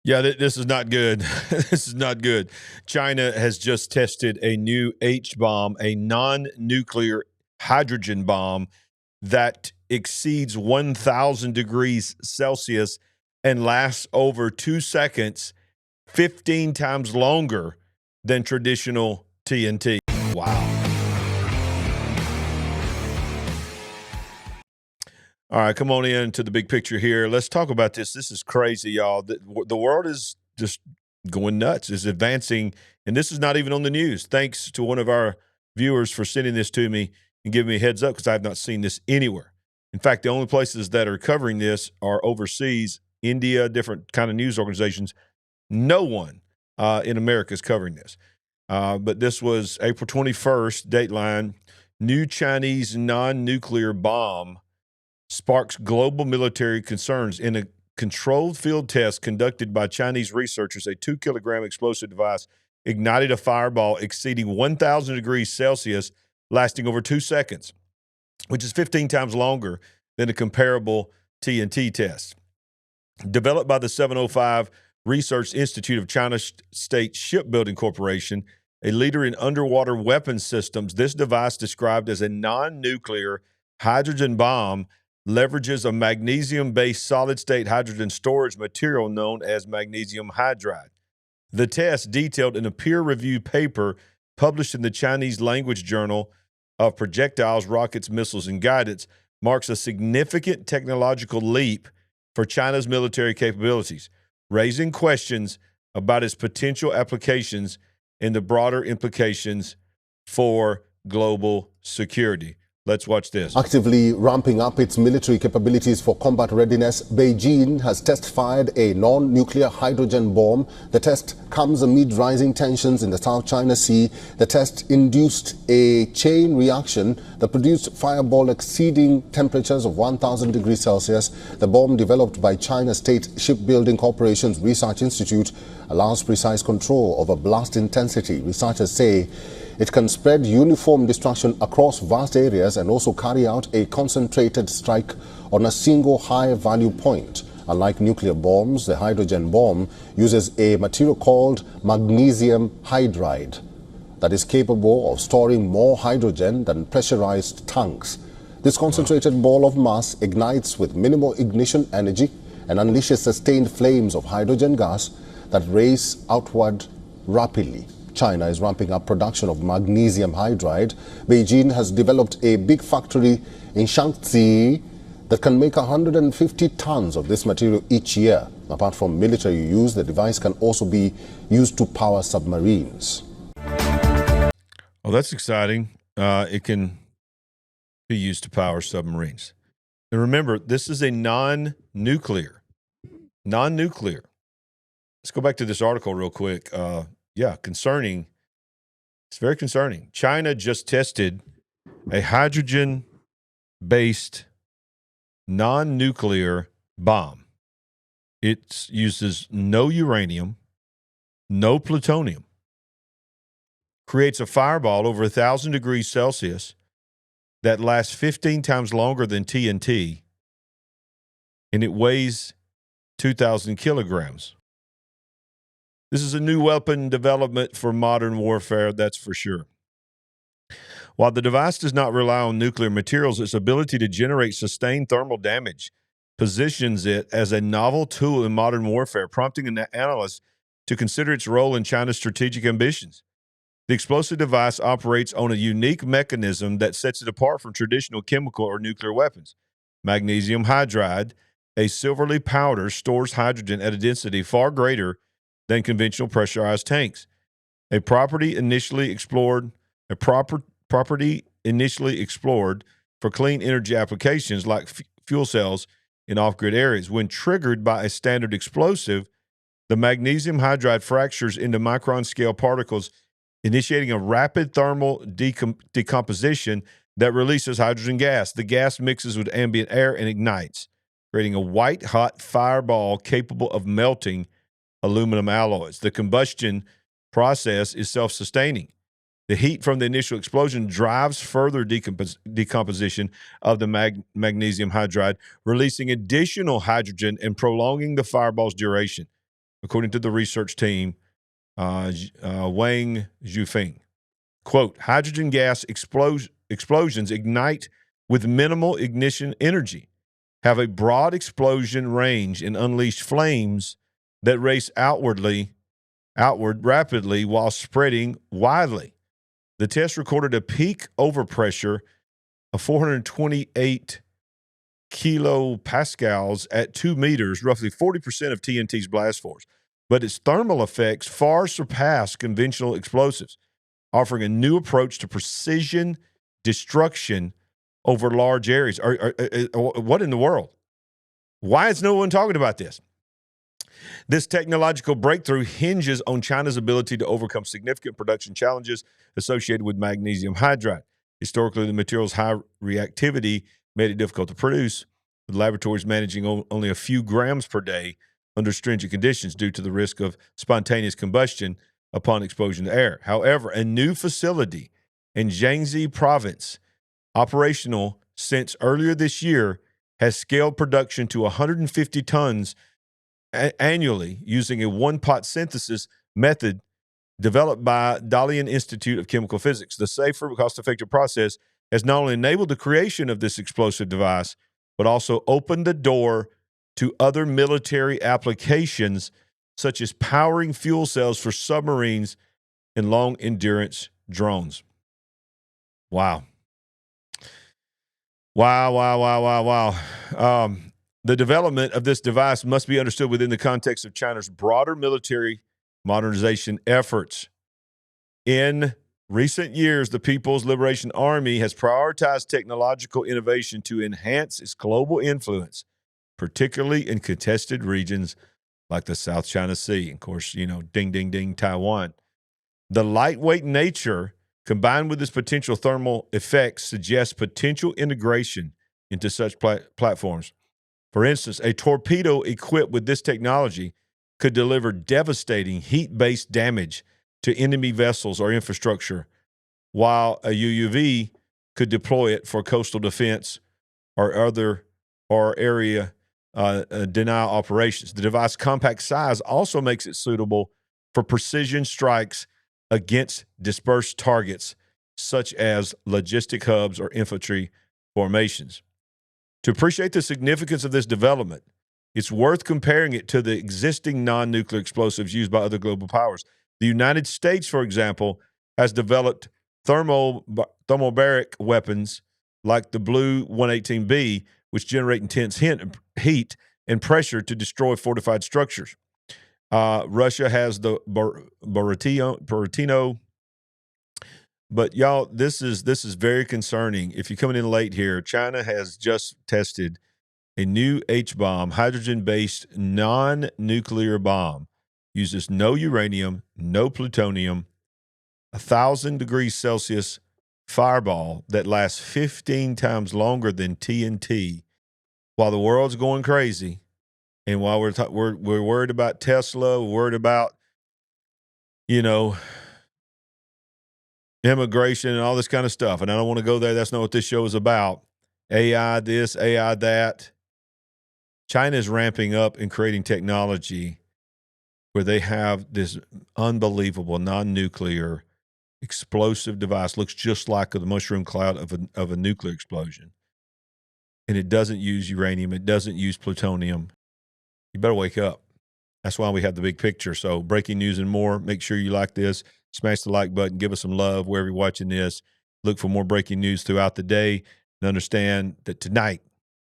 Yeah, this is not good. This is not good. China has just tested a new H bomb, a non nuclear hydrogen bomb that exceeds 1,000 degrees Celsius and lasts over 2 seconds, 15 times longer than traditional TNT. Wow. All right, come on in to the big picture here. Let's talk about this. This is crazy, y'all. The world is just going nuts, is advancing, and this is not even on the news. Thanks to one of our viewers for sending this to me and giving me a heads up because I have not seen this anywhere. In fact, the only places that are covering this are overseas, India, different kind of news organizations. No one in America is covering this. But this was April 21st, Dateline. New Chinese non-nuclear bomb sparks global military concerns. In a controlled field test conducted by Chinese researchers, a 2-kilogram explosive device ignited a fireball exceeding 1,000 degrees Celsius, lasting over 2 seconds, which is 15 times longer than a comparable TNT test. Developed by the 705 Research Institute of China State Shipbuilding Corporation, a leader in underwater weapons systems, this device, described as a non-nuclear hydrogen bomb, leverages a magnesium-based solid-state hydrogen storage material known as magnesium hydride. The test, detailed in a peer-reviewed paper published in the Chinese language journal of Projectiles, Rockets, Missiles, and Guidance, marks a significant technological leap for China's military capabilities, raising questions about its potential applications and the broader implications for global security. Let's watch this. Actively ramping up its military capabilities for combat readiness, Beijing has test-fired a non-nuclear hydrogen bomb. The test comes amid rising tensions in the South China Sea. The test induced a chain reaction that produced fireball exceeding temperatures of 1,000 degrees Celsius. The bomb, developed by China State Shipbuilding Corporation's Research Institute, allows precise control over blast intensity. Researchers say it can spread uniform destruction across vast areas and also carry out a concentrated strike on a single high-value point. Unlike nuclear bombs, the hydrogen bomb uses a material called magnesium hydride that is capable of storing more hydrogen than pressurized tanks. This concentrated ball of mass ignites with minimal ignition energy and unleashes sustained flames of hydrogen gas that race outward rapidly. China is ramping up production of magnesium hydride. Beijing has developed a big factory in Shaanxi that can make 150 tons of this material each year. Apart from military use, the device can also be used to power submarines. Oh, that's exciting. It can be used to power submarines. And remember, this is a non-nuclear. Let's go back to this article real quick. Concerning. It's very concerning. China just tested a hydrogen-based non-nuclear bomb. It uses no uranium, no plutonium. Creates a fireball over 1,000 degrees Celsius that lasts 15 times longer than TNT, and it weighs 2,000 kilograms. This is a new weapon development for modern warfare, that's for sure. While the device does not rely on nuclear materials, its ability to generate sustained thermal damage positions it as a novel tool in modern warfare, prompting analysts to consider its role in China's strategic ambitions. The explosive device operates on a unique mechanism that sets it apart from traditional chemical or nuclear weapons. Magnesium hydride, a silvery powder, stores hydrogen at a density far greater than conventional pressurized tanks. A property initially explored for clean energy applications like fuel cells in off-grid areas. When triggered by a standard explosive, the magnesium hydride fractures into micron-scale particles, initiating a rapid thermal decomposition that releases hydrogen gas. The gas mixes with ambient air and ignites, creating a white-hot fireball capable of melting aluminum alloys. The combustion process is self-sustaining. The heat from the initial explosion drives further decomposition of the magnesium hydride, releasing additional hydrogen and prolonging the fireball's duration. according to the research team, Wang Zhufeng. Quote, hydrogen gas explosions ignite with minimal ignition energy, have a broad explosion range, and unleash flames that race outward rapidly while spreading widely. The test recorded a peak overpressure of 428 kilopascals at 2 meters, roughly 40% of TNT's blast force. But its thermal effects far surpass conventional explosives, offering a new approach to precision destruction over large areas. What in the world? Why is no one talking about this? This technological breakthrough hinges on China's ability to overcome significant production challenges associated with magnesium hydride. Historically, the material's high reactivity made it difficult to produce, with laboratories managing only a few grams per day under stringent conditions due to the risk of spontaneous combustion upon exposure to air. However, a new facility in Jiangxi province, operational since earlier this year, has scaled production to 150 tons annually using a one-pot synthesis method developed by Dalian Institute of Chemical Physics. The safer, cost-effective process has not only enabled the creation of this explosive device, but also opened the door to other military applications, such as powering fuel cells for submarines and long-endurance drones. Wow. The development of this device must be understood within the context of China's broader military modernization efforts. In recent years, the People's Liberation Army has prioritized technological innovation to enhance its global influence, particularly in contested regions like the South China Sea. Of course, ding, ding, ding, Taiwan. The lightweight nature, combined with its potential thermal effects, suggests potential integration into such platforms. For instance, a torpedo equipped with this technology could deliver devastating heat-based damage to enemy vessels or infrastructure, while a UUV could deploy it for coastal defense or area denial operations. The device's compact size also makes it suitable for precision strikes against dispersed targets, such as logistic hubs or infantry formations. To appreciate the significance of this development, it's worth comparing it to the existing non-nuclear explosives used by other global powers. The United States, for example, has developed thermobaric weapons like the Blue 118B, which generate intense heat and pressure to destroy fortified structures. Russia has the Buratino. But y'all, this is very concerning. If you're coming in late here, China has just tested a new H-bomb, hydrogen-based non-nuclear bomb. Uses no uranium, no plutonium, 1,000 degrees Celsius fireball that lasts 15 times longer than TNT. While the world's going crazy, and while we're worried about Tesla, we're worried about immigration and all this kind of stuff. And I don't want to go there. That's not what this show is about. AI this, AI that. China is ramping up and creating technology where they have this unbelievable non-nuclear explosive device. Looks just like the mushroom cloud of a nuclear explosion. And it doesn't use uranium. It doesn't use plutonium. You better wake up. That's why we have the big picture. So breaking news and more. Make sure you like this. Smash the like button. Give us some love wherever you're watching this. Look for more breaking news throughout the day. And understand that tonight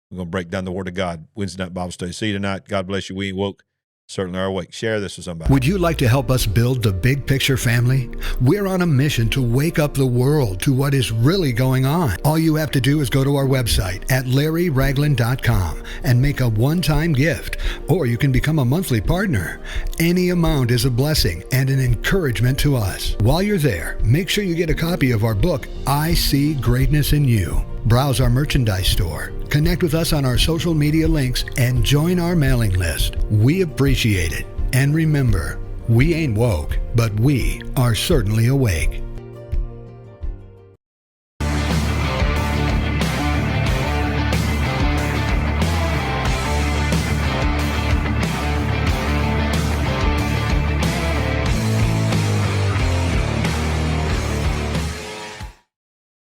we're going to break down the Word of God. Wednesday night Bible study. See you tonight. God bless you. We ain't woke. Certainly are awake. Share this with somebody. Would you like to help us build the big picture family? We're on a mission to wake up the world to what is really going on. All you have to do is go to our website at LarryRagland.com and make a one-time gift, or you can become a monthly partner. Any amount is a blessing and an encouragement to us. While you're there, make sure you get a copy of our book, I See Greatness in You. Browse our merchandise store, connect with us on our social media links, and join our mailing list. We appreciate it. And remember, we ain't woke, but we are certainly awake.